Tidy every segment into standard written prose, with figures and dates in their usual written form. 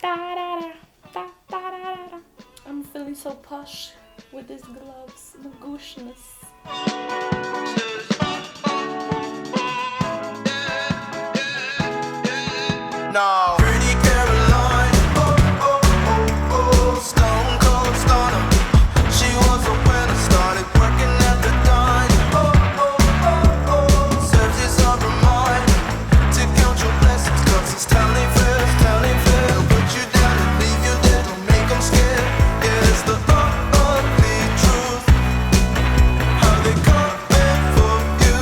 I'm feeling so posh with these gloves, the gooshness. No. Pretty Caroline, stone cold stunner. She was a winner, started working at the dine. Serves you some reminder to count your blessings, 'cause it's telling fair. Put you down and leave you there, don't make them scared. Yeah, it's the ugly truth. How they coming for you.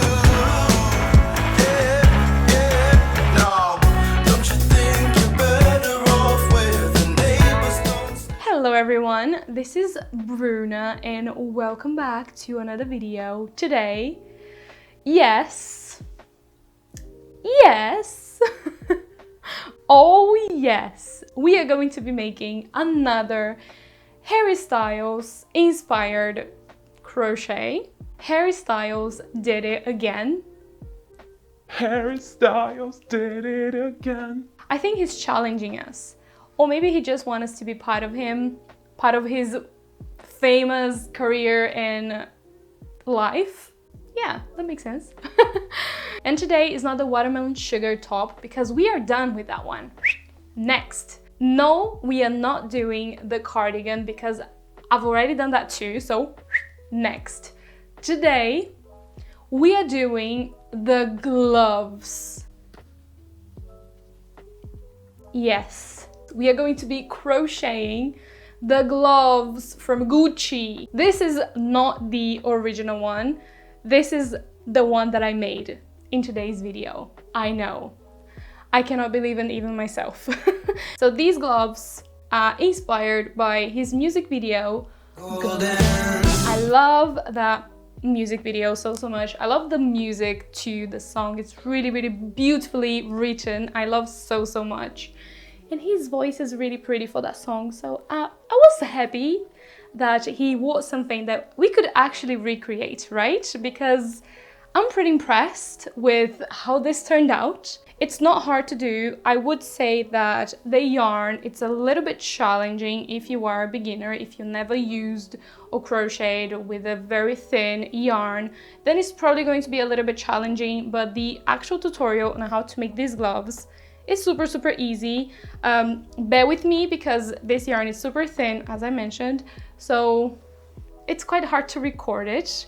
Yeah, no. Don't you think you're better off where the neighbors don't? Hello everyone, this is Bruna and welcome back to another video. Today, yes, oh yes, we are going to be making another Harry Styles inspired crochet. Harry Styles did it again. Harry Styles did it again. I think he's challenging us. Or maybe he just wants us to be part of him, part of his famous career and life. Yeah, that makes sense. And today is not the watermelon sugar top because we are done with that one. Next. No, we are not doing the cardigan because I've already done that too, so next. Today, we are doing the gloves. Yes, we are going to be crocheting the gloves from Gucci. This is not the original one. This is the one that I made in today's video. I know. I cannot believe in even myself. So these gloves are inspired by his music video. I love that music video so much. I love the music to the song. It's really beautifully written. I love so much. And his voice is really pretty for that song. So I was happy that he wrote something that we could actually recreate, right? Because I'm pretty impressed with how this turned out. It's not hard to do. I would say that the yarn, it's a little bit challenging if you are a beginner, if you never used or crocheted with a very thin yarn, then it's probably going to be a little bit challenging, but the actual tutorial on how to make these gloves is super easy. Bear with me because this yarn is super thin, as I mentioned, so it's quite hard to record it.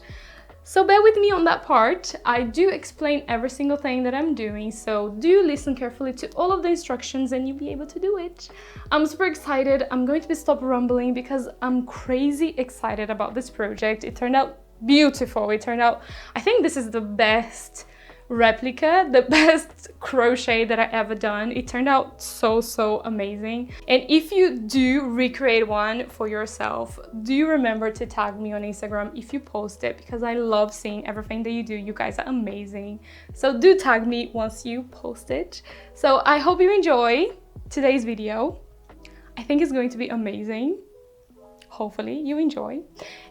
So bear with me on that part. I do explain every single thing that I'm doing, so do listen carefully to all of the instructions and you'll be able to do it. I'm super excited. I'm going to be stop rumbling because I'm crazy excited about this project. It turned out beautiful. It turned out, I think this is the best replica, the best crochet that I ever done. It turned out so amazing. And if you do recreate one for yourself, do remember to tag me on Instagram if you post it, because I love seeing everything that you do. You guys are amazing. So do tag me once you post it. So I hope you enjoy today's video. I think it's going to be amazing. Hopefully you enjoy.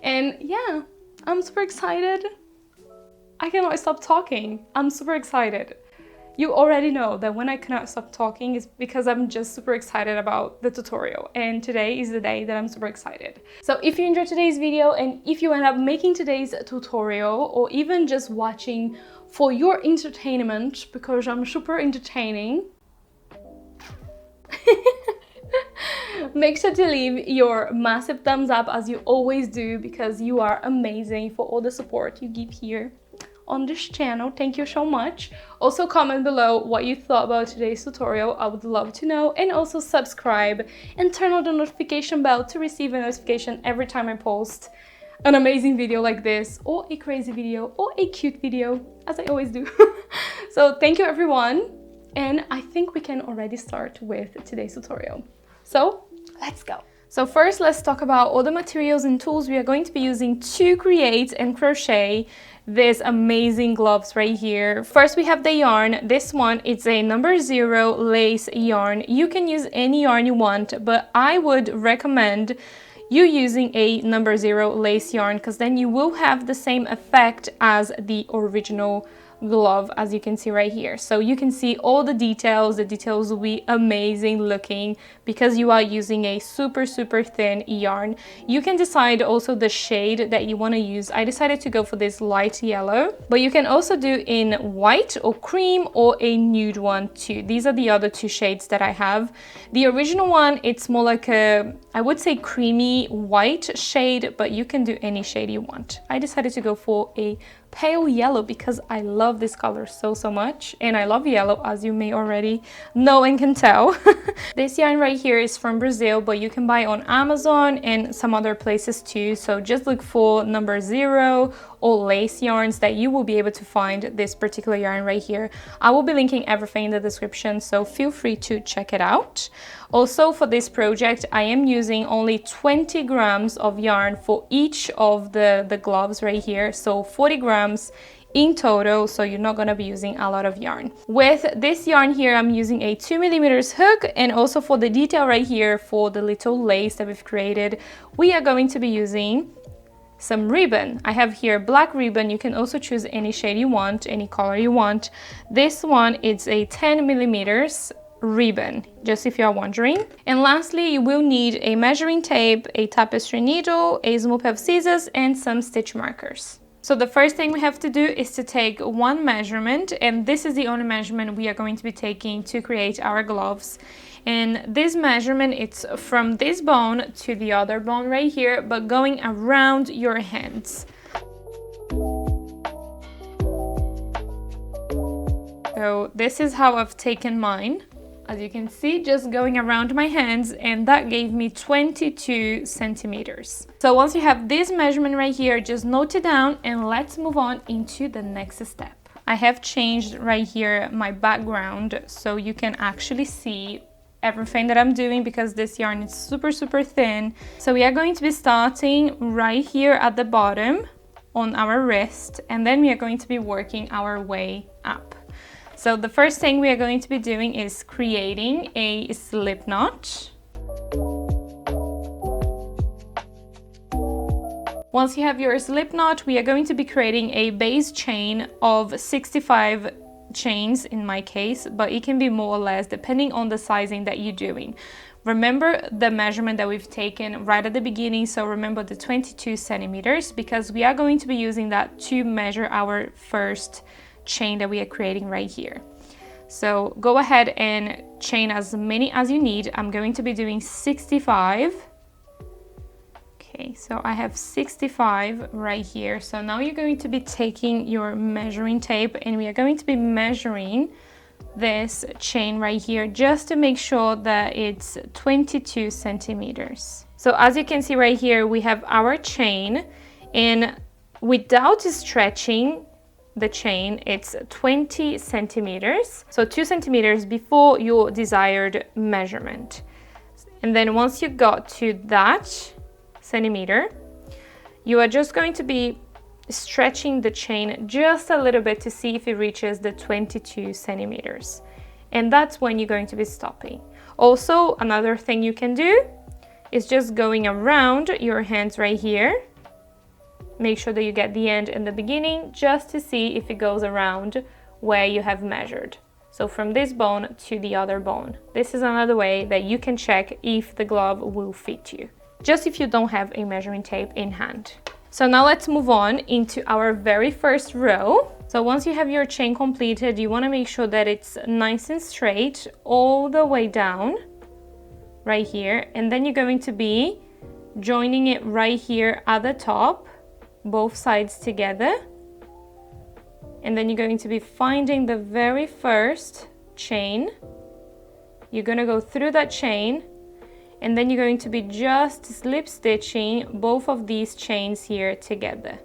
And yeah, I'm super excited. I cannot stop talking. I'm super excited. You already know that when I cannot stop talking is because I'm just super excited about the tutorial. And today is the day that I'm super excited. So if you enjoyed today's video and if you end up making today's tutorial or even just watching for your entertainment, because I'm super entertaining, make sure to leave your massive thumbs up as you always do, because you are amazing for all the support you give here on this channel. Thank you so much. Also comment below what you thought about today's tutorial. I would love to know. And also subscribe and turn on the notification bell to receive a notification every time I post an amazing video like this, or a crazy video, or a cute video, as I always do. So thank you everyone, and I think we can already start with today's tutorial. So let's go. So first, let's talk about all the materials and tools we are going to be using to create and crochet these amazing gloves right here. First, we have the yarn. This one, it's a number 0 lace yarn. You can use any yarn you want, but I would recommend you using a number 0 lace yarn, because then you will have the same effect as the original glove, as you can see right here. So you can see all the details will be amazing looking because you are using a super thin yarn. You can decide also the shade that you want to use. I decided to go for this light yellow, but you can also do in white or cream or a nude one too. These are the other two shades that I have. The original one, it's more like a, I would say creamy white shade, but you can do any shade you want. I decided to go for a pale yellow because I love this color so much, and I love yellow, as you may already know and can tell. This yarn right here is from Brazil, but you can buy on Amazon and some other places too, so just look for number 0 or lace yarns that you will be able to find this particular yarn right here. I will be linking everything in the description, so feel free to check it out. Also, for this project, I am using only 20 grams of yarn for each of the gloves right here, so 40 grams in total, so you're not going to be using a lot of yarn. With this yarn here, I'm using a 2mm hook, and also for the detail right here for the little lace that we've created, we are going to be using some ribbon. I have here black ribbon. You can also choose any shade you want, any color you want. This one is a 10mm ribbon, just if you are wondering. And lastly, you will need a measuring tape, a tapestry needle, a small pair of scissors, and some stitch markers. So the first thing we have to do is to take one measurement, and this is the only measurement we are going to be taking to create our gloves. And this measurement, it's from this bone to the other bone right here, but going around your hands. So this is how I've taken mine. As you can see, just going around my hands, and that gave me 22 centimeters. So once you have this measurement right here, just note it down and let's move on into the next step. I have changed right here my background so you can actually see everything that I'm doing because this yarn is super thin. So we are going to be starting right here at the bottom on our wrist, and then we are going to be working our way up. So the first thing we are going to be doing is creating a slip knot. Once you have your slip knot, we are going to be creating a base chain of 65 chains in my case, but it can be more or less depending on the sizing that you're doing. Remember the measurement that we've taken right at the beginning, so remember the 22 centimeters because we are going to be using that to measure our first chain that we are creating right here. So go ahead and chain as many as you need. I'm going to be doing 65. Okay, so I have 65 right here. So now you're going to be taking your measuring tape, and we are going to be measuring this chain right here just to make sure that it's 22 centimeters. So as you can see right here, we have our chain, and without stretching the chain, it's 20 centimeters, so 2 centimeters before your desired measurement. And then once you got to that centimeter, you are just going to be stretching the chain just a little bit to see if it reaches the 22 centimeters, and that's when you're going to be stopping. Also, another thing you can do is just going around your hands right here. Make sure that you get the end and the beginning just to see if it goes around where you have measured. So from this bone to the other bone. This is another way that you can check if the glove will fit you, just if you don't have a measuring tape in hand. So now let's move on into our very first row. So once you have your chain completed, you want to make sure that it's nice and straight all the way down right here, and then you're going to be joining it right here at the top, both sides together, and then you're going to be finding the very first chain. You're going to go through that chain, and then you're going to be just slip stitching both of these chains here together,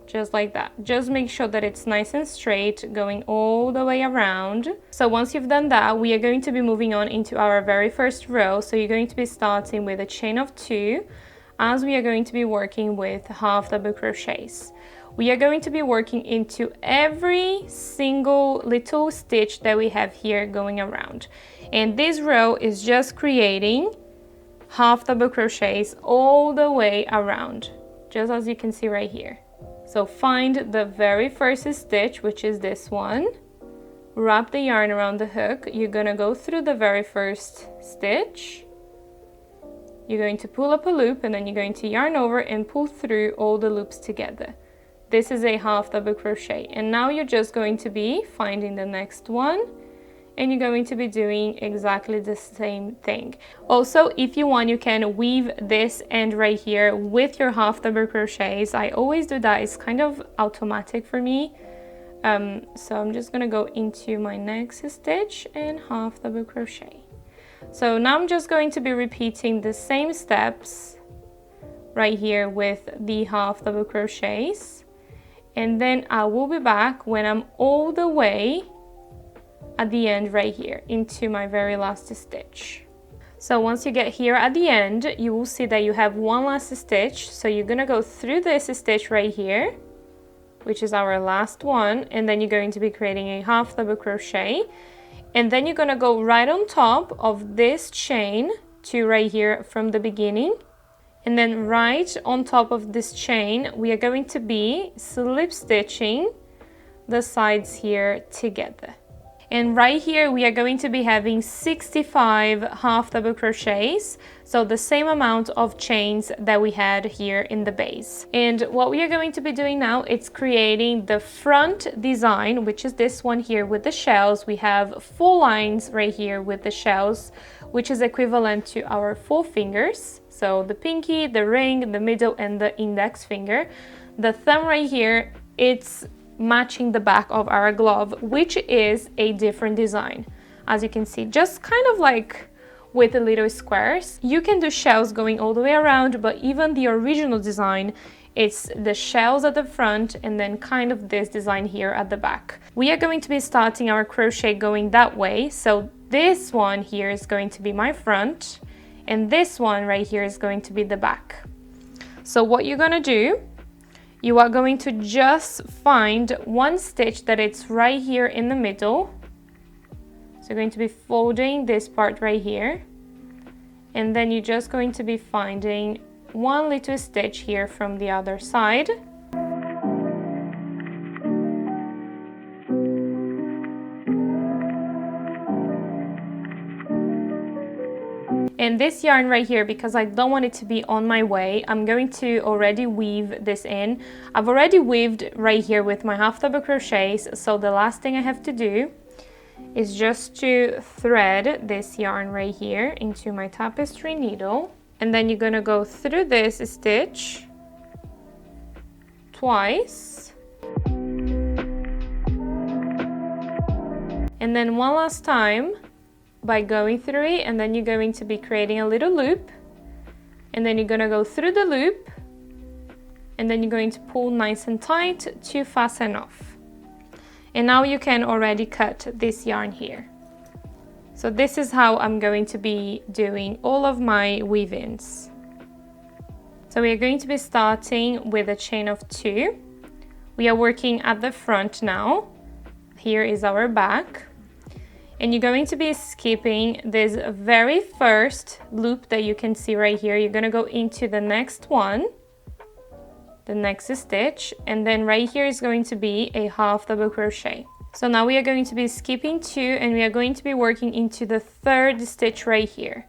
just like that. Just make sure that it's nice and straight going all the way around. So once you've done that, we are going to be moving on into our very first row. So you're going to be starting with a chain of 2, as we are going to be working with half double crochets. We are going to be working into every single little stitch that we have here going around, and this row is just creating half double crochets all the way around, just as you can see right here. So find the very first stitch, which is this one. Wrap the yarn around the hook. You're gonna go through the very first stitch. You're going to pull up a loop and then you're going to yarn over and pull through all the loops together. This is a half double crochet, and now you're just going to be finding the next one and you're going to be doing exactly the same thing. Also, if you want, you can weave this end right here with your half double crochets. I always do that. It's kind of automatic for me. So I'm just gonna go into my next stitch and half double crochet. So now I'm just going to be repeating the same steps right here with the half double crochets, and then I will be back when I'm all the way at the end right here into my very last stitch. So once you get here at the end, you will see that you have one last stitch. So you're gonna go through this stitch right here, which is our last one, and then you're going to be creating a half double crochet, and then you're gonna go right on top of this chain to right here from the beginning, and then right on top of this chain we are going to be slip stitching the sides here together. And right here we are going to be having 65 half double crochets, so the same amount of chains that we had here in the base. And what we are going to be doing now, it's creating the front design, which is this one here with the shells. We have 4 lines right here with the shells, which is equivalent to our 4 fingers. So the pinky, the ring, the middle, and the index finger. The thumb right here, it's matching the back of our glove, which is a different design. As you can see, just kind of like with the little squares. You can do shells going all the way around, but even the original design, it's the shells at the front and then kind of this design here at the back. We are going to be starting our crochet going that way. So this one here is going to be my front, and this one right here is going to be the back. So what you're gonna do, you are going to just find one stitch that it's right here in the middle. So you're going to be folding this part right here, and then you're just going to be finding one little stitch here from the other side. And this yarn right here, because I don't want it to be on my way, I'm going to already weave this in. I've already weaved right here with my half double crochets, so the last thing I have to do is just to thread this yarn right here into my tapestry needle, and then you're gonna go through this stitch twice, and then one last time by going through it, and then you're going to be creating a little loop, and then you're going to go through the loop, and then you're going to pull nice and tight to fasten off. And now you can already cut this yarn here. So this is how I'm going to be doing all of my weave-ins. So we are going to be starting with a chain of 2. We are working at the front now. Here is our back. And you're going to be skipping this very first loop that you can see right here. You're going to go into the next one, the next stitch, and then right here is going to be a half double crochet. So now we are going to be skipping 2, and we are going to be working into the 3rd stitch right here.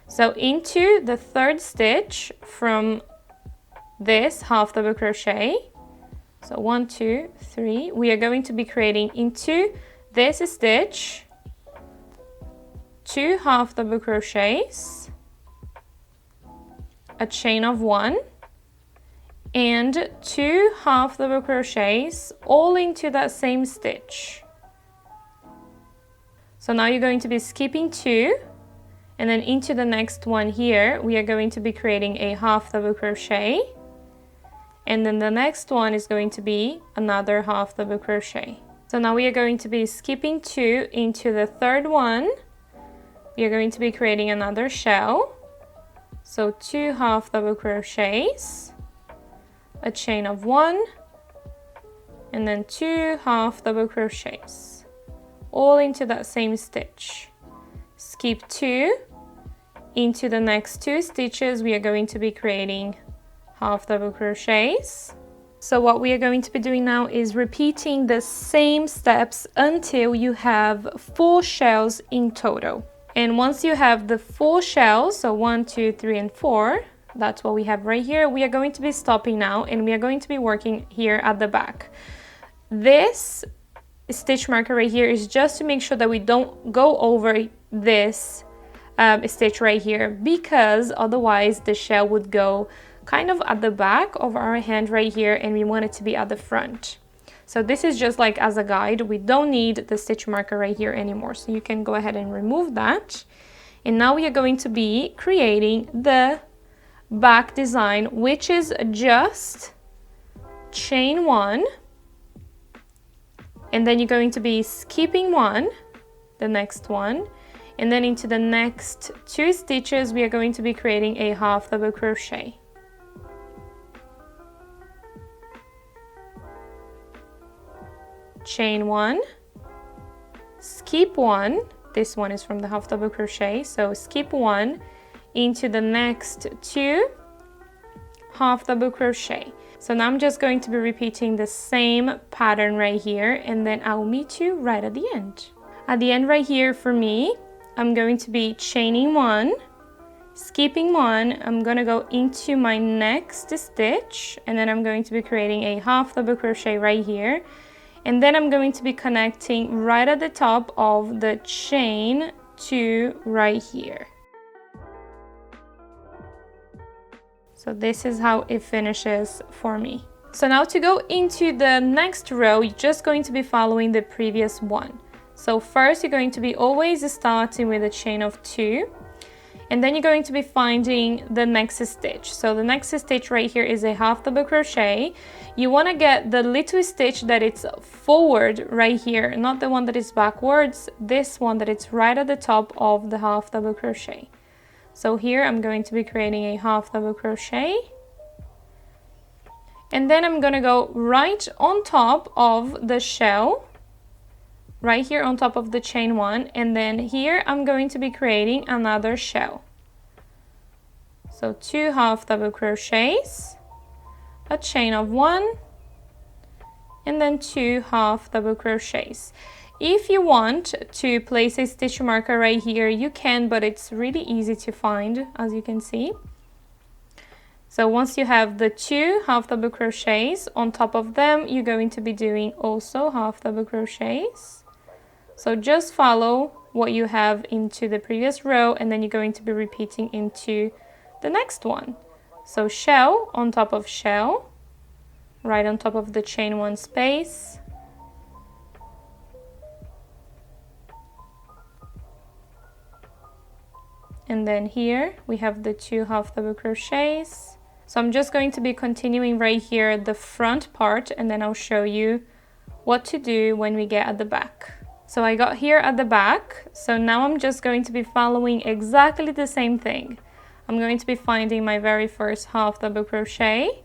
So into the 3rd stitch from this half double crochet. So 1, 2, 3. We are going to be creating into this stitch 2 half double crochets, a chain of 1, and 2 half double crochets all into that same stitch. So now you're going to be skipping 2, and then into the next one here we are going to be creating a half double crochet, and then the next one is going to be another half double crochet. So now we are going to be skipping 2 into the 3rd one. We are going to be creating another shell, so 2 half double crochets, a chain of 1, and then 2 half double crochets, all into that same stitch. Skip 2, into the next 2 stitches we are going to be creating half double crochets, So what we are going to be doing now is repeating the same steps until you have 4 shells in total. And once you have the 4 shells, so 1, 2, 3, and 4, that's what we have right here, we are going to be stopping now and we are going to be working here at the back. This stitch marker right here is just to make sure that we don't go over this stitch right here, because otherwise the shell would go kind of at the back of our hand right here and we want it to be at the front. So this is just like as a guide. We don't need the stitch marker right here anymore, so you can go ahead and remove that. And now we are going to be creating the back design, which is just chain 1, and then you're going to be skipping 1, the next one, and then into the next 2 stitches we are going to be creating a half double crochet. Chain 1, skip 1, this one is from the half double crochet, so skip 1 into the next 2 half double crochet. So now I'm just going to be repeating the same pattern right here, and then I'll meet you right at the end. At the end right here for me, I'm going to be chaining 1, skipping 1, I'm gonna go into my next stitch, and then I'm going to be creating a half double crochet right here. And then I'm going to be connecting right at the top of the chain 2 right here. So this is how it finishes for me. So now to go into the next row, you're just going to be following the previous one. So first you're going to be always starting with a chain of 2. And then you're going to be finding the next stitch. So the next stitch right here is a half double crochet. You want to get the little stitch that it's forward right here, not the one that is backwards, this one that it's right at the top of the half double crochet. So here I'm going to be creating a half double crochet. And then I'm going to go right on top of the shell, right here on top of the chain 1, and then here I'm going to be creating another shell. So 2 half double crochets, a chain of 1, and then 2 half double crochets. If you want to place a stitch marker right here, you can, but it's really easy to find, as you can see. So once you have the 2 half double crochets, on top of them you're going to be doing also half double crochets. So just follow what you have into the previous row, and then you're going to be repeating into the next one. So shell on top of shell, right on top of the chain 1 space. And then here we have the 2 half double crochets. So I'm just going to be continuing right here the front part, and then I'll show you what to do when we get at the back. So I got here at the back, so now I'm just going to be following exactly the same thing. I'm going to be finding my very first half double crochet,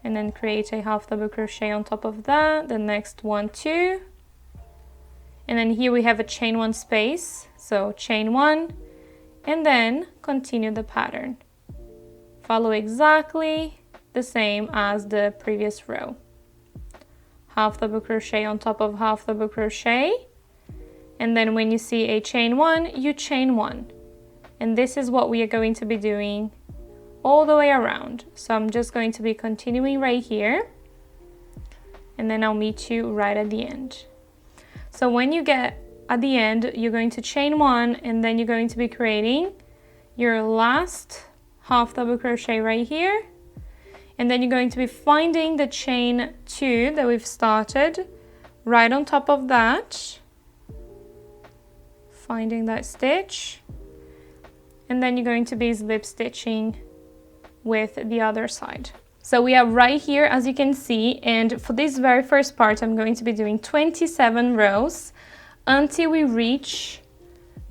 and then create a half double crochet on top of that, the next one 2, and then here we have a chain 1 space, so chain 1, and then continue the pattern. Follow exactly the same as the previous row. Half double crochet on top of half double crochet, and then when you see a chain 1, you chain 1, and this is what we are going to be doing all the way around. So I'm just going to be continuing right here, and then I'll meet you right at the end. So when you get at the end, you're going to chain 1, and then you're going to be creating your last half double crochet right here. And then you're going to be finding the chain 2 that we've started right on top of that, finding that stitch, and then you're going to be slip stitching with the other side. So we are right here, as you can see, and for this very first part I'm going to be doing 27 rows until we reach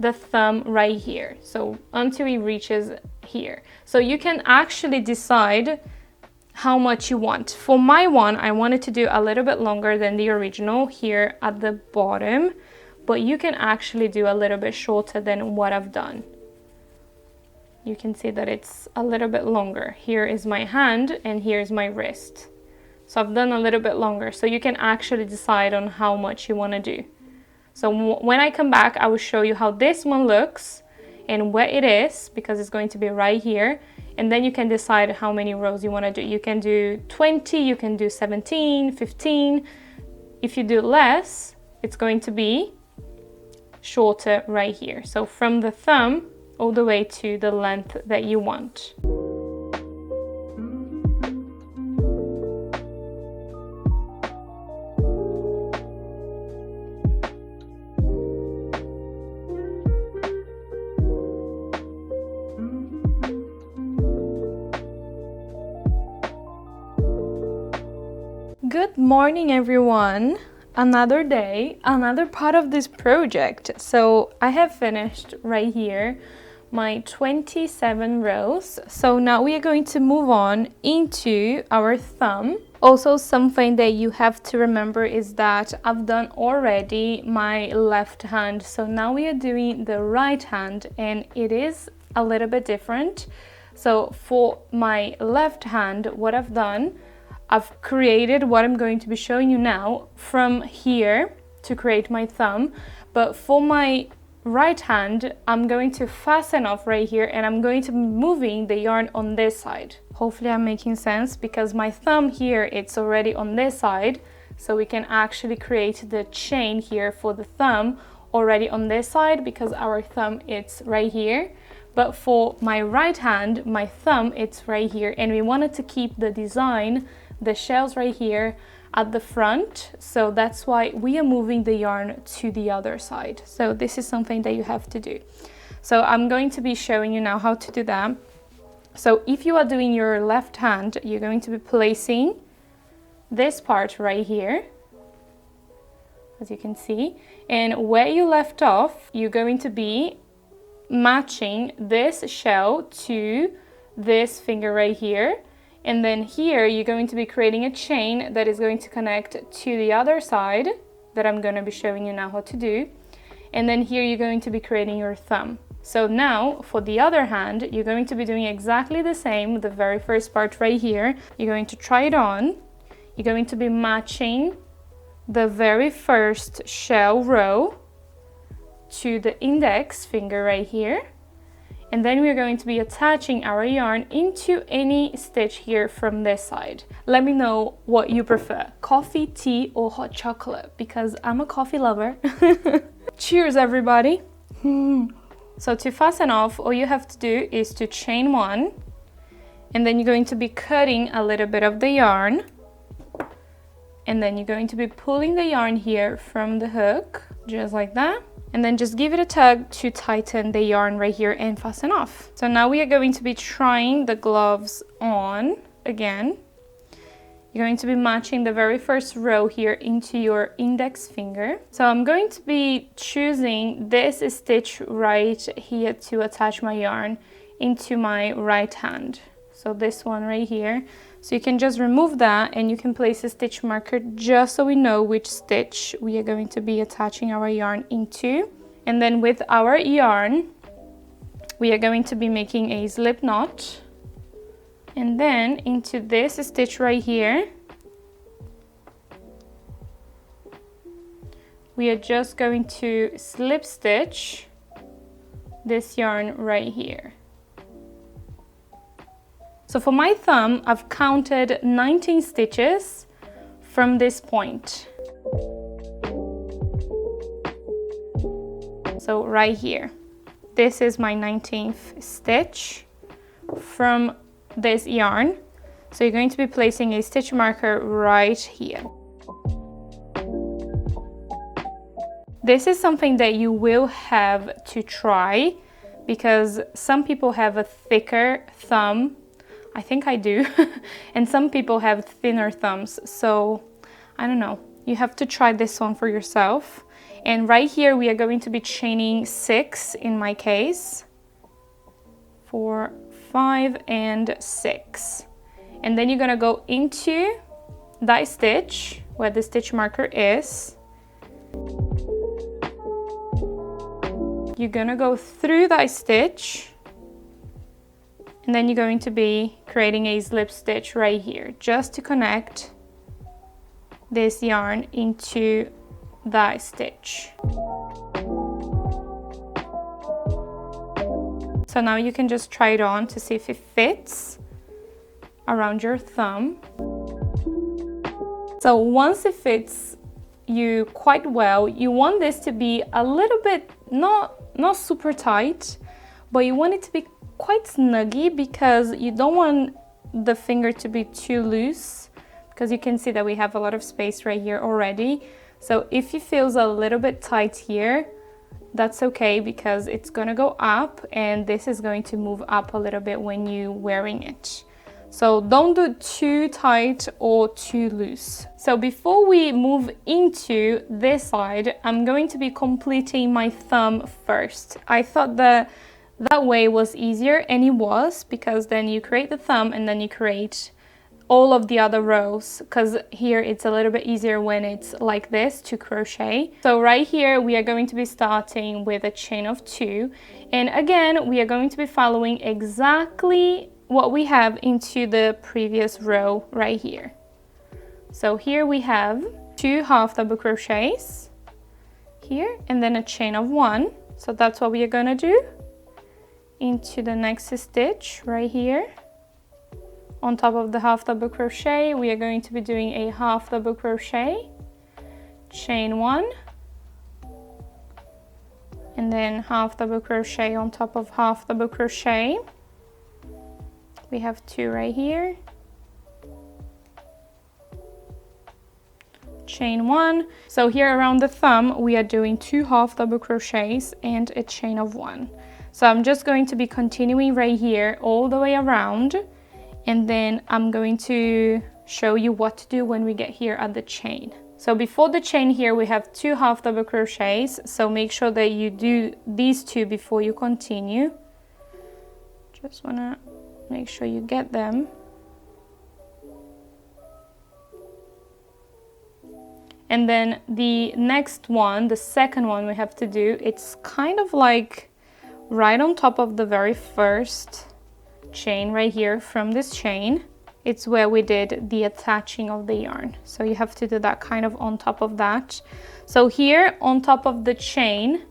the thumb right here, so until it reaches here. So you can actually decide how much you want. For my one, I wanted to do a little bit longer than the original here at the bottom, but you can actually do a little bit shorter than what I've done. You can see that it's a little bit longer. Here is my hand and here is my wrist. So I've done a little bit longer, so you can actually decide on how much you want to do. So when I come back, I will show you how this one looks and where it is, because it's going to be right here. And then you can decide how many rows you want to do. You can do 20, you can do 17, 15. If you do less, it's going to be shorter right here. So from the thumb all the way to the length that you want. Good morning, everyone. Another day, another part of this project. So I have finished right here my 27 rows. So now we are going to move on into our thumb. Also, something that you have to remember is that I've done already my left hand. So now we are doing the right hand, and it is a little bit different. So for my left hand, what I've done, I've created what I'm going to be showing you now from here to create my thumb. But for my right hand, I'm going to fasten off right here, and I'm going to be moving the yarn on this side. Hopefully I'm making sense, because my thumb here, it's already on this side. So we can actually create the chain here for the thumb already on this side, because our thumb, it's right here. But for my right hand, my thumb, it's right here. And we wanted to keep the design, the shells right here at the front, so that's why we are moving the yarn to the other side. So this is something that you have to do. So I'm going to be showing you now how to do that. So if you are doing your left hand, you're going to be placing this part right here, as you can see, and where you left off, you're going to be matching this shell to this finger right here. And then here you're going to be creating a chain that is going to connect to the other side that I'm going to be showing you now how to do. And then here you're going to be creating your thumb. So now for the other hand, you're going to be doing exactly the same, the very first part right here. You're going to try it on. You're going to be matching the very first shell row to the index finger right here. And then we're going to be attaching our yarn into any stitch here from this side. Let me know what you prefer, coffee, tea, or hot chocolate, because I'm a coffee lover. Cheers, everybody. So to fasten off, all you have to do is to chain one, and then you're going to be cutting a little bit of the yarn. And then you're going to be pulling the yarn here from the hook, just like that. And then just give it a tug to tighten the yarn right here and fasten off. So now we are going to be trying the gloves on again. You're going to be matching the very first row here into your index finger. So I'm going to be choosing this stitch right here to attach my yarn into my right hand. So this one right here. So you can just remove that, and you can place a stitch marker just so we know which stitch we are going to be attaching our yarn into. And then with our yarn, we are going to be making a slip knot. And then into this stitch right here, we are just going to slip stitch this yarn right here. So for my thumb, I've counted 19 stitches from this point. So right here, this is my 19th stitch from this yarn. So you're going to be placing a stitch marker right here. This is something that you will have to try, because some people have a thicker thumb. I think I do. And some people have thinner thumbs. So I don't know. You have to try this one for yourself. And right here we are going to be chaining 6 in my case. 4, 5, and 6. And then you're gonna go into that stitch where the stitch marker is. You're gonna go through that stitch, and then you're going to be creating a slip stitch right here just to connect this yarn into that stitch. So now you can just try it on to see if it fits around your thumb. So once it fits you quite well, you want this to be a little bit, not super tight, but you want it to be quite snuggy because you don't want the finger to be too loose, because you can see that we have a lot of space right here already. So if it feels a little bit tight here, that's okay, because it's gonna go up and this is going to move up a little bit when you're wearing it. So don't do it too tight or too loose. So before we move into this side, I'm going to be completing my thumb first. I thought that way was easier, and it was, because then you create the thumb and then you create all of the other rows, because here it's a little bit easier when it's like this to crochet. So right here we are going to be starting with a chain of 2, and again we are going to be following exactly what we have into the previous row right here. So here we have 2 half double crochets here and then a chain of 1. So that's what we are going to do into the next stitch right here. On top of the half double crochet, we are going to be doing a half double crochet, chain 1, and then half double crochet on top of half double crochet. We have 2 right here, chain 1. So here around the thumb we are doing 2 half double crochets and a chain of 1. So I'm just going to be continuing right here all the way around, and then I'm going to show you what to do when we get here at the chain. So before the chain here we have 2 half double crochets, so make sure that you do these 2 before you continue. Just wanna make sure you get them. And then the next one, the second one we have to do, it's kind of like right on top of the very first chain right here from this chain. It's where we did the attaching of the yarn. So you have to do that kind of on top of that. So here on top of the chain,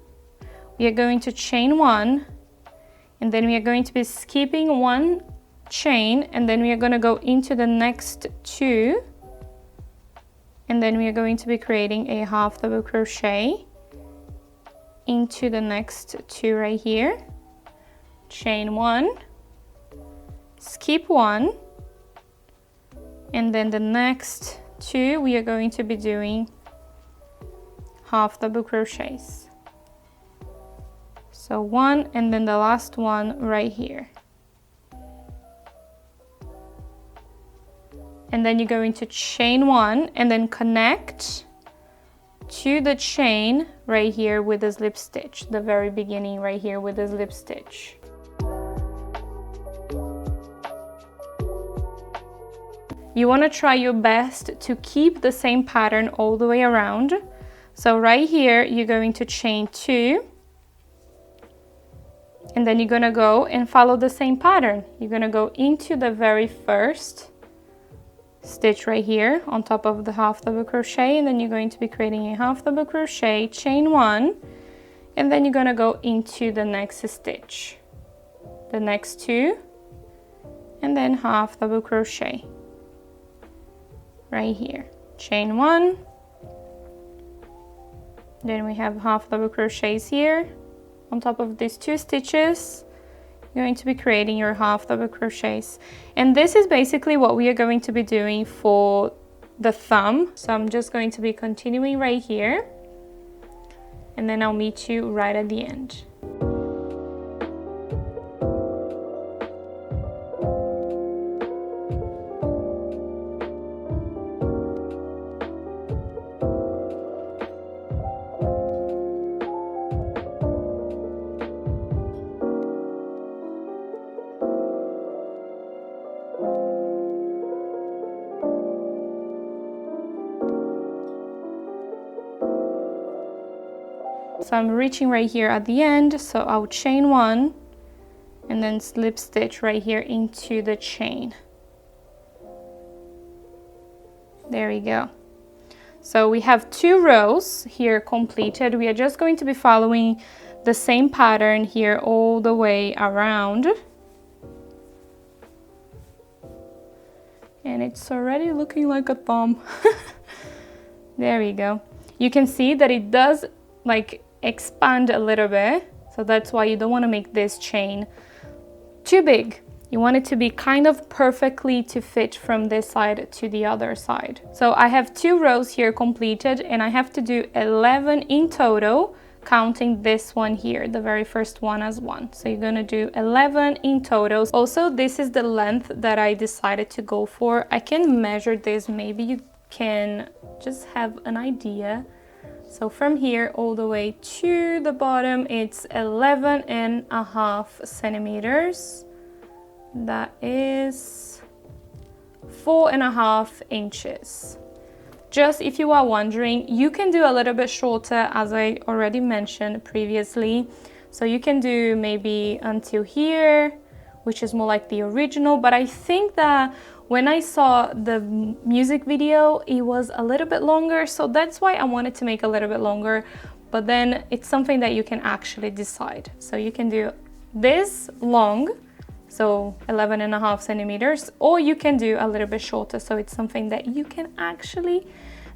we are going to chain 1, and then we are going to be skipping 1 chain, and then we are going to go into the next 2, and then we are going to be creating a half double crochet into the next 2 right here, chain 1, skip 1, and then the next 2 we are going to be doing half double crochets. So 1 and then the last one right here. And then you're going to chain 1 and then connect to the chain right here with a slip stitch, the very beginning right here with a slip stitch. You want to try your best to keep the same pattern all the way around. So right here you're going to chain 2, and then you're going to go and follow the same pattern. You're going to go into the very first stitch right here on top of the half double crochet, and then you're going to be creating a half double crochet, chain 1, and then you're going to go into the next stitch, the next 2, and then half double crochet right here, chain 1, then we have half double crochets here on top of these 2 stitches. You're going to be creating your half double crochets, and this is basically what we are going to be doing for the thumb. So I'm just going to be continuing right here, and then I'll meet you right at the end. So I'm reaching right here at the end, so I'll chain 1 and then slip stitch right here into the chain. There we go. So we have 2 rows here completed. We are just going to be following the same pattern here all the way around. And it's already looking like a thumb. There we go. You can see that it does like expand a little bit. So that's why you don't want to make this chain too big. You want it to be kind of perfectly to fit from this side to the other side. So I have 2 rows here completed, and I have to do 11 in total, counting this one here, the very first one as one. So you're gonna do 11 in total. Also, this is the length that I decided to go for. I can measure this, maybe you can just have an idea. So from here all the way to the bottom, it's 11.5 centimeters. That is 4.5 inches. Just if you are wondering, you can do a little bit shorter, as I already mentioned previously. So you can do maybe until here, which is more like the original, but I think that when I saw the music video, it was a little bit longer, so that's why I wanted to make a little bit longer, but then it's something that you can actually decide. So you can do this long, so 11.5 centimeters, or you can do a little bit shorter, so it's something that you can actually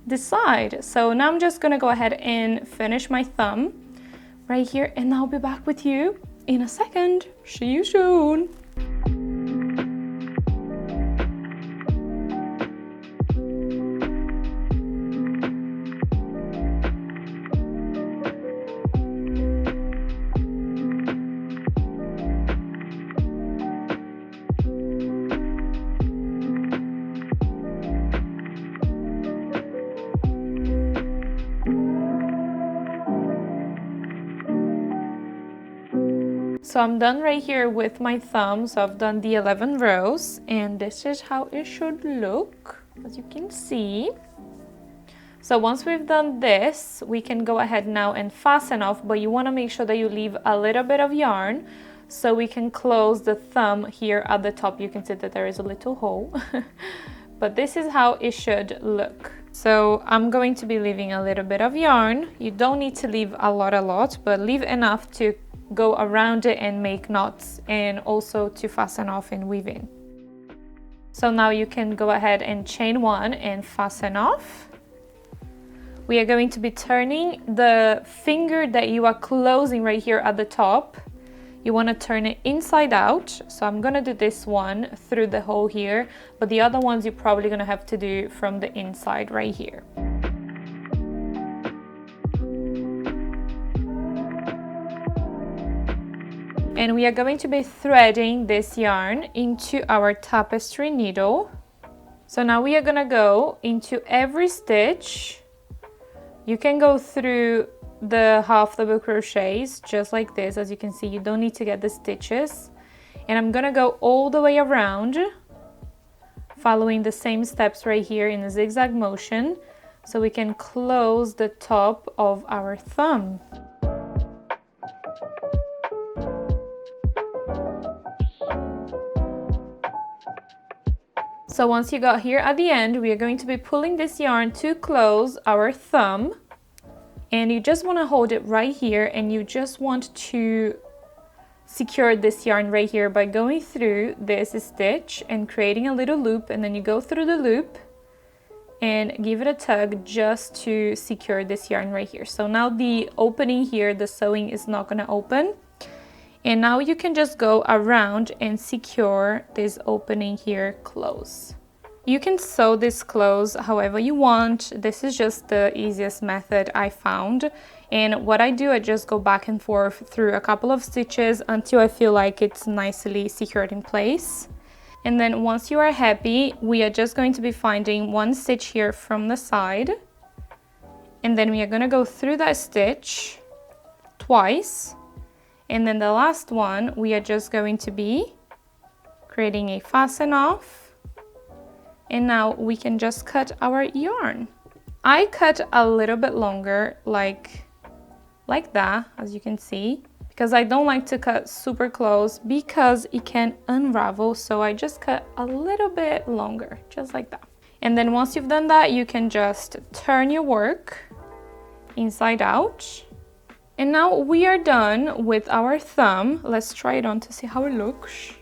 decide. So now I'm just gonna go ahead and finish my thumb right here, and I'll be back with you in a second. See you soon. So I'm done right here with my thumb. So I've done the 11 rows, and this is how it should look, as you can see. So once we've done this, we can go ahead now and fasten off, but you want to make sure that you leave a little bit of yarn so we can close the thumb here at the top. You can see that there is a little hole, but this is how it should look. So I'm going to be leaving a little bit of yarn. You don't need to leave a lot, but leave enough to go around it and make knots, and also to fasten off and weave in. So now you can go ahead and chain 1 and fasten off. We are going to be turning the finger that you are closing right here at the top. You want to turn it inside out. So I'm going to do this one through the hole here, but the other ones you're probably going to have to do from the inside right here. And we are going to be threading this yarn into our tapestry needle. So now we are going to go into every stitch. You can go through the half double crochets just like this. As you can see, you don't need to get the stitches. And I'm going to go all the way around, following the same steps right here in a zigzag motion, so we can close the top of our thumb. So once you got here at the end, we are going to be pulling this yarn to close our thumb, and you just want to hold it right here, and you just want to secure this yarn right here by going through this stitch and creating a little loop, and then you go through the loop and give it a tug just to secure this yarn right here. So now the opening here, the sewing is not going to open. And now you can just go around and secure this opening here close. You can sew this close however you want. This is just the easiest method I found. And what I do, I just go back and forth through a couple of stitches until I feel like it's nicely secured in place. And then once you are happy, we are just going to be finding one stitch here from the side. And then we are going to go through that stitch twice. And then the last one, we are just going to be creating a fasten off. And now we can just cut our yarn. I cut a little bit longer, like that, as you can see, because I don't like to cut super close because it can unravel. So I just cut a little bit longer, just like that. And then once you've done that, you can just turn your work inside out. And now we are done with our thumb. Let's try it on to see how it looks.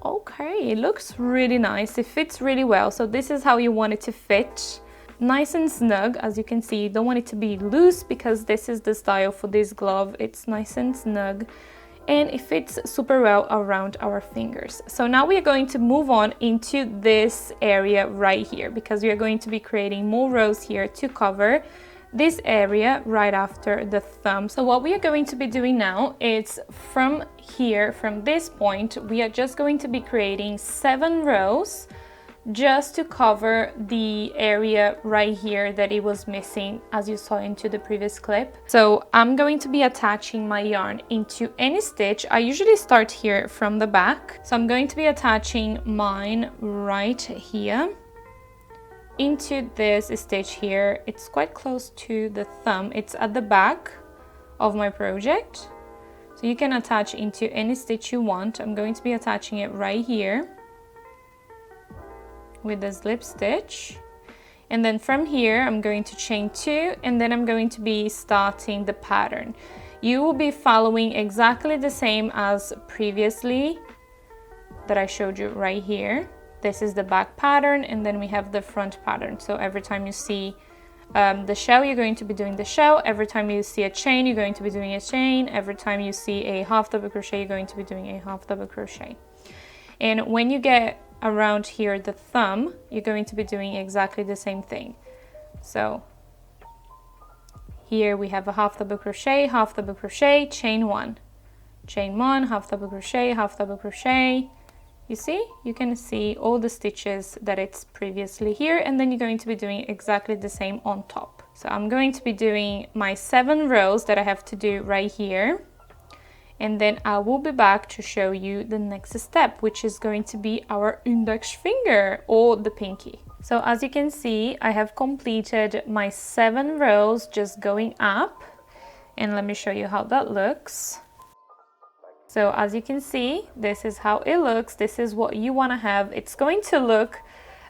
Okay, it looks really nice. It fits really well. So this is how you want it to fit. Nice and snug. As you can see, you don't want it to be loose because this is the style for this glove. It's nice and snug and it fits super well around our fingers. So now we are going to move on into this area right here because we are going to be creating more rows here to cover this area right after the thumb. So what we are going to be doing now is from here, from this point, we are just going to be creating 7 rows just to cover the area right here that it was missing, as you saw into the previous clip. So I'm going to be attaching my yarn into any stitch. I usually start here from the back. So I'm going to be attaching mine right here into this stitch here. It's quite close to the thumb. It's at the back of my project. So you can attach into any stitch you want. I'm going to be attaching it right here with the slip stitch, and then from here I'm going to chain 2, and then I'm going to be starting the pattern. You will be following exactly the same as previously that I showed you right here. This is the back pattern, and then we have the front pattern. So every time you see the shell, you're going to be doing the shell. Every time you see a chain, you're going to be doing a chain. Every time you see a half double crochet, you're going to be doing a half double crochet. And when you get around here the thumb, you're going to be doing exactly the same thing. So here we have a half double crochet, chain 1, chain 1, half double crochet, half double crochet. You see, you can see all the stitches that it's previously here, and then you're going to be doing exactly the same on top. So I'm going to be doing my 7 rows that I have to do right here. And then I will be back to show you the next step, which is going to be our index finger or the pinky. So as you can see, I have completed my 7 rows just going up. And let me show you how that looks. So as you can see, this is how it looks. This is what you want to have. It's going to look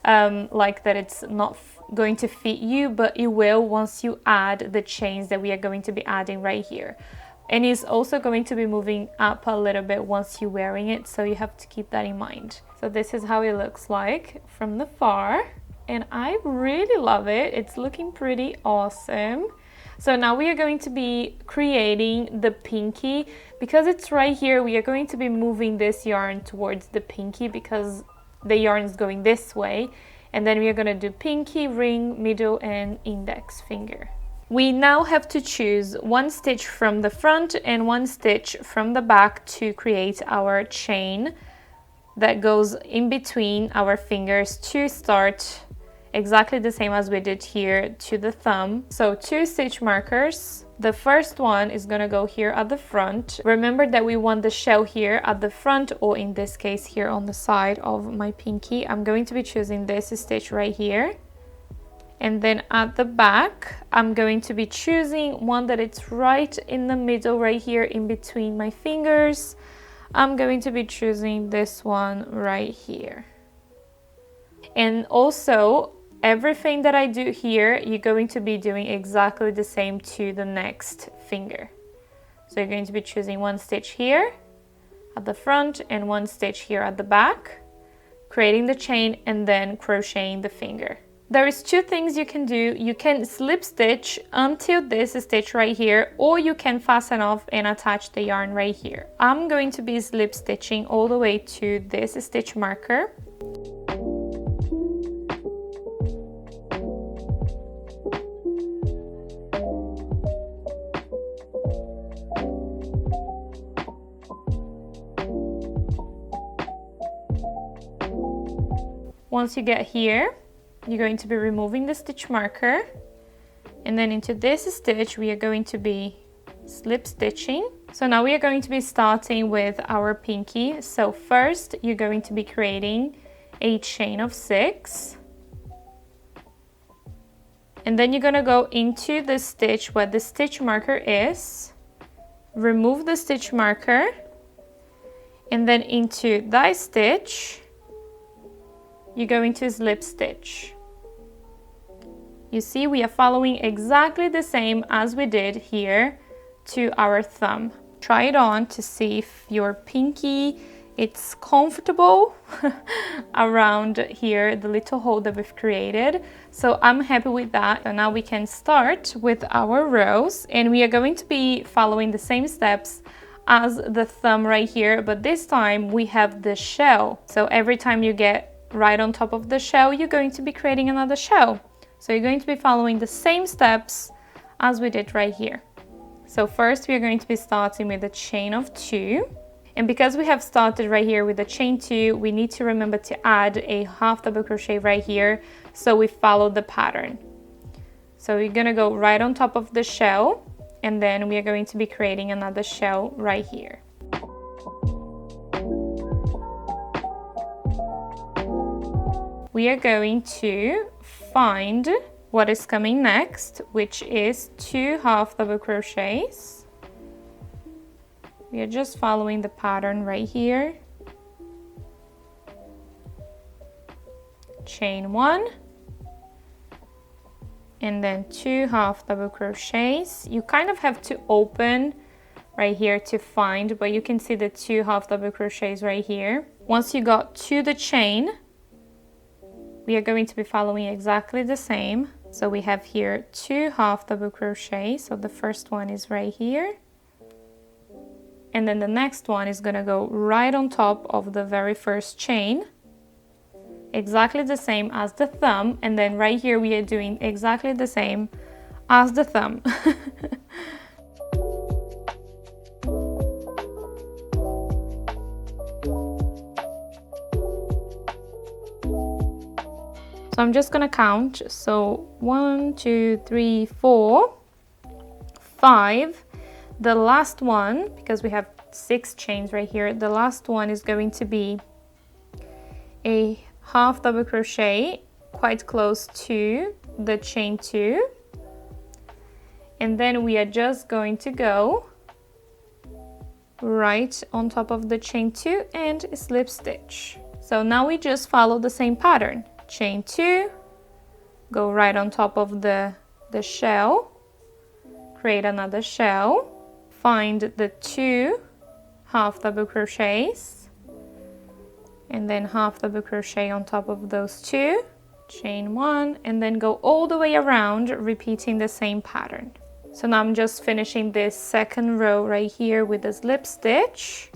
like that it's not going to fit you, but it will once you add the chains that we are going to be adding right here. And it's also going to be moving up a little bit once you're wearing it, so you have to keep that in mind. So this is how it looks like from the far, and I really love it. It's looking pretty awesome. So now we are going to be creating the pinky. Because it's right here, we are going to be moving this yarn towards the pinky because the yarn is going this way. And then we are going to do pinky, ring, middle, and index finger. We now have to choose 1 stitch from the front and 1 stitch from the back to create our chain that goes in between our fingers to start exactly the same as we did here to the thumb. So 2 stitch markers. The first one is going to go here at the front. Remember that we want the shell here at the front, or in this case here on the side of my pinky. I'm going to be choosing this stitch right here. And then at the back, I'm going to be choosing one that it's right in the middle, right here in between my fingers. I'm going to be choosing this one right here. And also, everything that I do here, you're going to be doing exactly the same to the next finger. So you're going to be choosing 1 stitch here at the front and 1 stitch here at the back, creating the chain and then crocheting the finger. There is 2 things you can do. You can slip stitch until this stitch right here, or you can fasten off and attach the yarn right here. I'm going to be slip stitching all the way to this stitch marker. Once you get here, you're going to be removing the stitch marker, and then into this stitch we are going to be slip stitching. So now we are going to be starting with our pinky. So first you're going to be creating a chain of 6, and then you're going to go into the stitch where the stitch marker is, remove the stitch marker, and then into that stitch you're going to slip stitch. You see, we are following exactly the same as we did here to our thumb. Try it on to see if your pinky it's comfortable around here, the little hole that we've created. So I'm happy with that. So now we can start with our rows, and we are going to be following the same steps as the thumb right here, but this time we have the shell. So every time you get right on top of the shell, you're going to be creating another shell. So you're going to be following the same steps as we did right here. So first we are going to be starting with a chain of 2. And because we have started right here with the chain 2, we need to remember to add a half double crochet right here so we follow the pattern. So we're gonna go right on top of the shell, and then we are going to be creating another shell right here. We are going to find what is coming next, which is 2 half double crochets. We are just following the pattern right here. Chain 1, and then 2 half double crochets. You kind of have to open right here to find, but you can see the 2 half double crochets right here. Once you got to the chain, we are going to be following exactly the same. So we have here 2 half double crochets. So the first one is right here. And then the next one is gonna go right on top of the very first chain, exactly the same as the thumb. And then right here we are doing exactly the same as the thumb. So I'm just gonna count. So 1, 2, 3, 4, 5. The last one, because we have 6 chains right here, the last one is going to be a half double crochet quite close to the chain 2. And then we are just going to go right on top of the chain 2 and slip stitch. So now we just follow the same pattern. Chain 2, go right on top of the shell, create another shell, find the 2 half double crochets, and then half double crochet on top of those 2, chain 1, and then go all the way around, repeating the same pattern. So now I'm just finishing this second row right here with a slip stitch,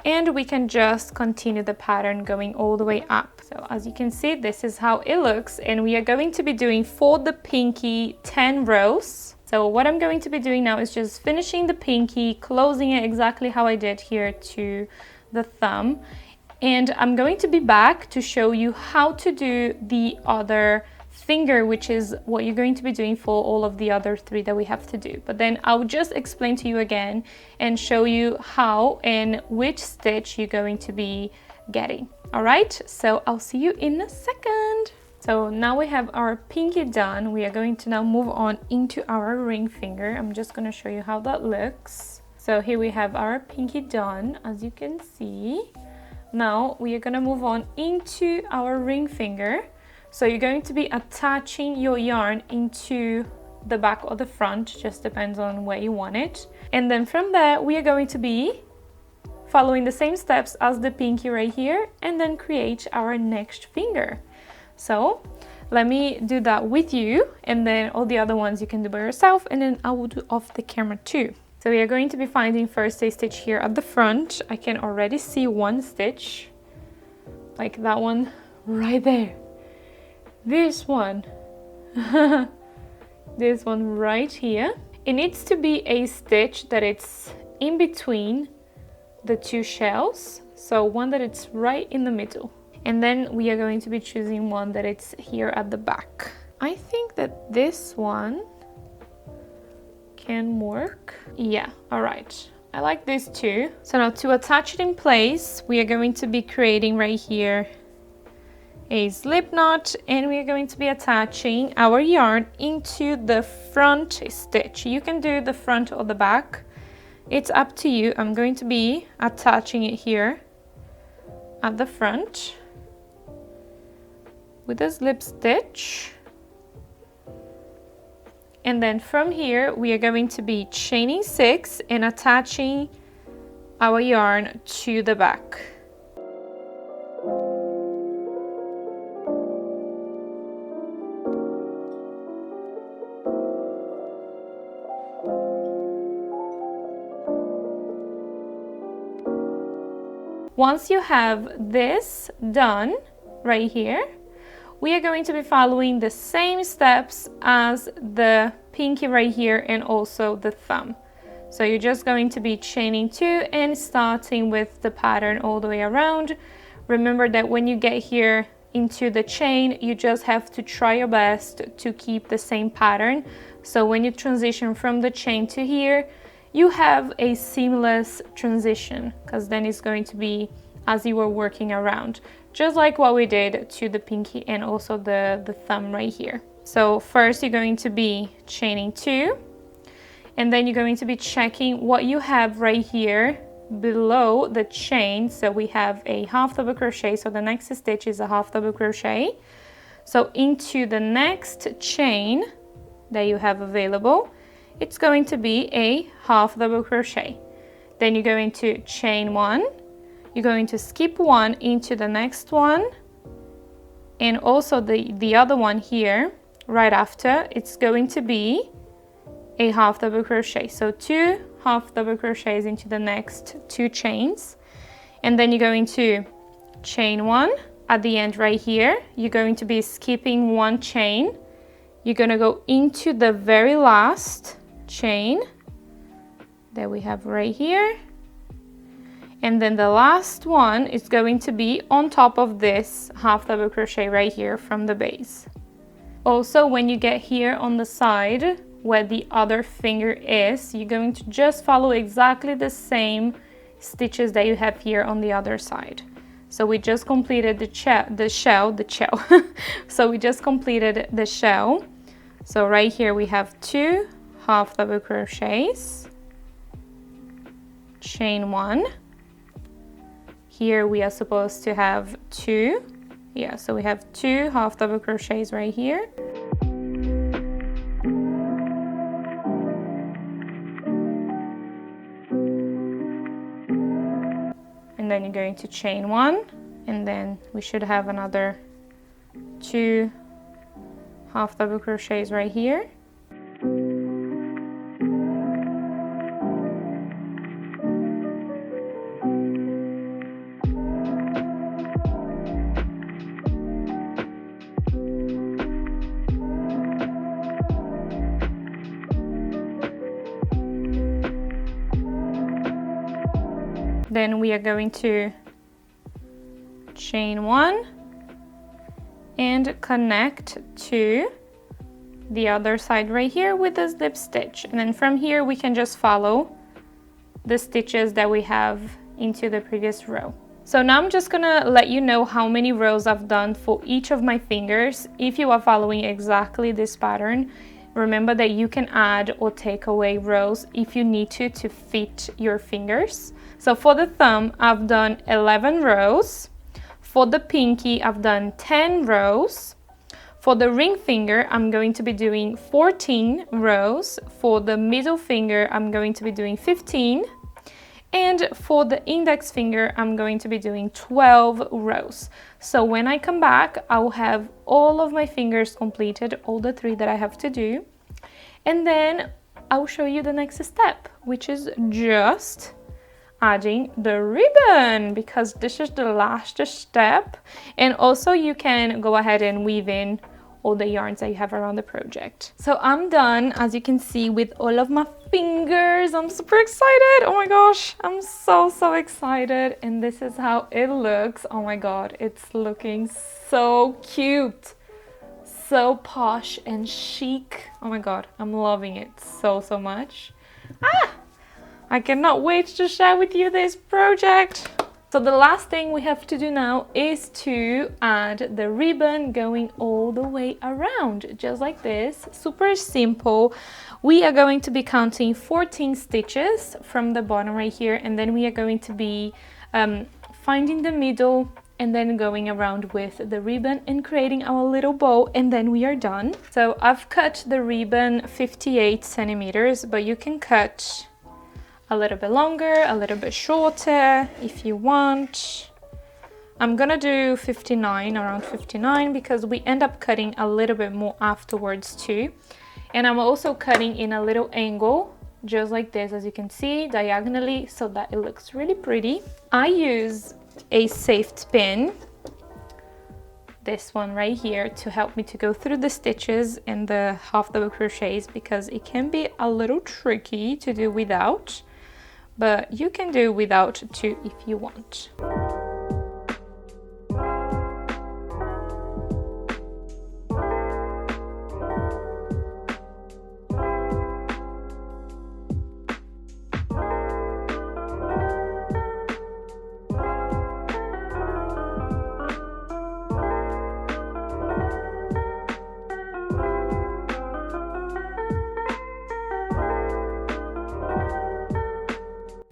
and we can just continue the pattern going all the way up. So as you can see, this is how it looks, and we are going to be doing for the pinky 10 rows. So what I'm going to be doing now is just finishing the pinky, closing it exactly how I did here to the thumb. And I'm going to be back to show you how to do the other finger, which is what you're going to be doing for all of the other 3 that we have to do. But then I'll just explain to you again and show you how and which stitch you're going to be getting. All right, so I'll see you in a second. So now we have our pinky done. We are going to now move on into our ring finger. I'm just going to show you how that looks. So here we have our pinky done, as you can see. Now we are going to move on into our ring finger. So you're going to be attaching your yarn into the back or the front, just depends on where you want it. And then from there, we are going to be following the same steps as the pinky right here, and then create our next finger. So let me do that with you, and then all the other ones you can do by yourself, and then I will do off the camera too. So we are going to be finding first a stitch here at the front. I can already see one stitch, like that one right there. This one, this one right here. It needs to be a stitch that it's in between the 2 shells, so one that it's right in the middle. And then we are going to be choosing one that it's here at the back. I think that this one can work. Yeah, all right. I like this too. So now to attach it in place, we are going to be creating right here a slip knot, and we are going to be attaching our yarn into the front stitch. You can do the front or the back. It's up to you. I'm going to be attaching it here at the front. with a slip stitch. And then from here, we are going to be chaining 6 and attaching our yarn to the back. Once you have this done right here, we are going to be following the same steps as the pinky right here and also the thumb. So you're just going to be chaining 2 and starting with the pattern all the way around. Remember that when you get here into the chain, you just have to try your best to keep the same pattern. So when you transition from the chain to here, you have a seamless transition, because then it's going to be as you were working around, just like what we did to the pinky and also the thumb right here. So first you're going to be chaining 2, and then you're going to be checking what you have right here below the chain. So we have a half double crochet, so the next stitch is a half double crochet. So into the next chain that you have available, it's going to be a half double crochet. Then you're going to chain 1, you're going to skip 1 into the next one, and also the other one here right after, it's going to be a half double crochet. So 2 half double crochets into the next 2 chains, and then you're going to chain 1 at the end right here. You're going to be skipping 1 chain, you're going to go into the very last chain that we have right here, and then the last one is going to be on top of this half double crochet right here from the base. Also, when you get here on the side where the other finger is, you're going to just follow exactly the same stitches that you have here on the other side. So we just completed the shell. So we just completed the shell. So right here we have 2 half double crochets, chain 1. Here we are supposed to have 2. Yeah, so we have 2 half double crochets right here. And then you're going to chain 1, and then we should have another 2 half double crochets right here. Then we are going to chain 1 and connect to the other side right here with a slip stitch, and then from here we can just follow the stitches that we have into the previous row. So now I'm just gonna let you know how many rows I've done for each of my fingers. If you are following exactly this pattern, remember that you can add or take away rows if you need to fit your fingers. So for the thumb, I've done 11 rows. For the pinky, I've done 10 rows. For the ring finger, I'm going to be doing 14 rows. For the middle finger, I'm going to be doing 15. And for the index finger, I'm going to be doing 12 rows. So when I come back, I will have all of my fingers completed, all the 3 that I have to do. And then I will show you the next step, which is just adding the ribbon, because this is the last step. And also you can go ahead and weave in all the yarns that you have around the project. So I'm done, as you can see, with all of my fingers. I'm super excited. Oh my gosh, I'm so excited. And this is how it looks. Oh my god, it's looking so cute, so posh and chic. Oh my god, I'm loving it so much. I cannot wait to share with you this project. So the last thing we have to do now is to add the ribbon going all the way around, just like this. Super simple. We are going to be counting 14 stitches from the bottom right here, and then we are going to be finding the middle and then going around with the ribbon and creating our little bow, and then we are done. So I've cut the ribbon 58 centimeters, but you can cut a little bit longer, a little bit shorter if you want. I'm gonna do 59, around 59, because we end up cutting a little bit more afterwards too. And I'm also cutting in a little angle, just like this, as you can see, diagonally, so that it looks really pretty. I use a safety pin, this one right here, to help me to go through the stitches and the half double crochets, because it can be a little tricky to do without, but you can do without too if you want.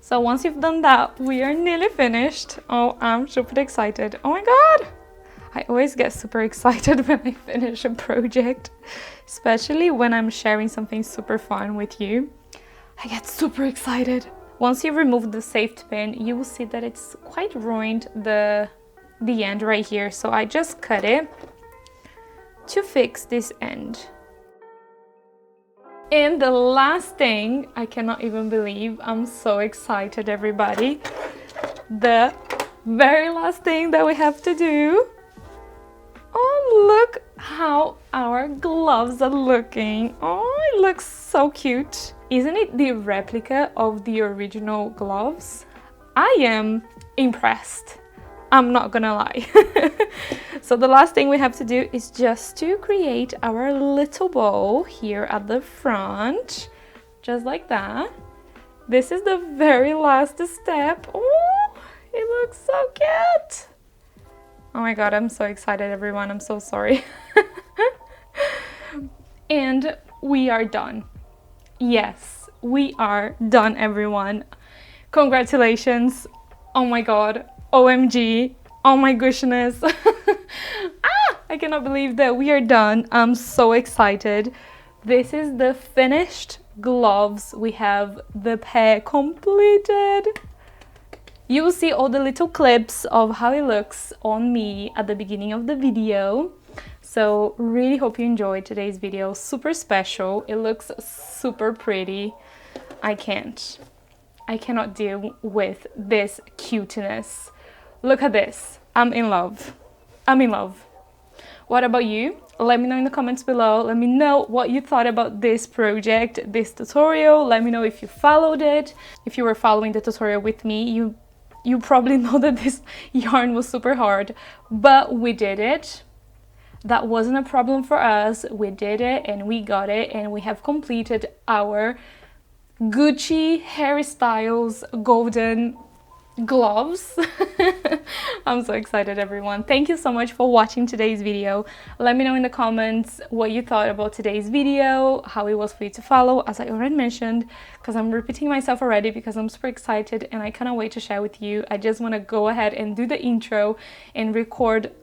So once you've done that, we are nearly finished. Oh, I'm super excited. Oh my god! I always get super excited when I finish a project, especially when I'm sharing something super fun with you. I get super excited. Once you remove the safety pin, you will see that it's quite ruined the end right here. So I just cut it to fix this end. And the last thing, I cannot even believe, I'm so excited, everybody. The very last thing that we have to do. Oh, look how our gloves are looking. Oh, it looks so cute. Isn't it the replica of the original gloves? I am impressed. I'm not gonna lie. So the last thing we have to do is just to create our little bow here at the front, just like that. This is the very last step. Oh, it looks so cute. Oh my god, I'm so excited, everyone. I'm so sorry. And we are done. Yes, we are done, everyone. Congratulations. Oh my god. OMG, oh my goodness. I cannot believe that we are done. I'm so excited. This is the finished gloves. We have the pair completed. You will see all the little clips of how it looks on me at the beginning of the video. So really hope you enjoyed today's video. Super special. It looks super pretty. I cannot deal with this cuteness. Look at this. I'm in love. I'm in love. What about you? Let me know in the comments below. Let me know what you thought about this project, this tutorial. Let me know if you followed it. If you were following the tutorial with me, you probably know that this yarn was super hard, but we did it. That wasn't a problem for us. We did it and we got it, and we have completed our Gucci Harry Styles golden gloves. I'm so excited, everyone. Thank you so much for watching today's video. Let me know in the comments what you thought about today's video, how it was for you to follow, as I already mentioned, because I'm repeating myself already because I'm super excited and I cannot wait to share with you. I just want to go ahead and do the intro and record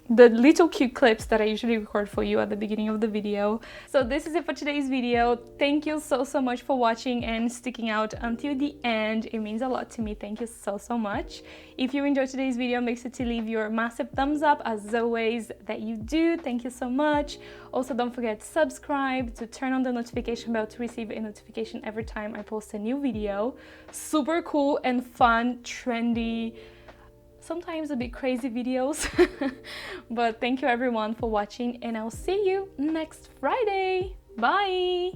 the little cute clips that I usually record for you at the beginning of the video. So this is it for today's video. Thank you so much for watching and sticking out until the end. It means a lot to me. Thank you so much. If you enjoyed today's video, make sure to leave your massive thumbs up, as always that you do. Thank you so much. Also, don't forget to subscribe, to turn on the notification bell to receive a notification every time I post a new video. Super cool and fun, trendy, sometimes a bit crazy videos. But thank you everyone for watching, and I'll see you next Friday. Bye.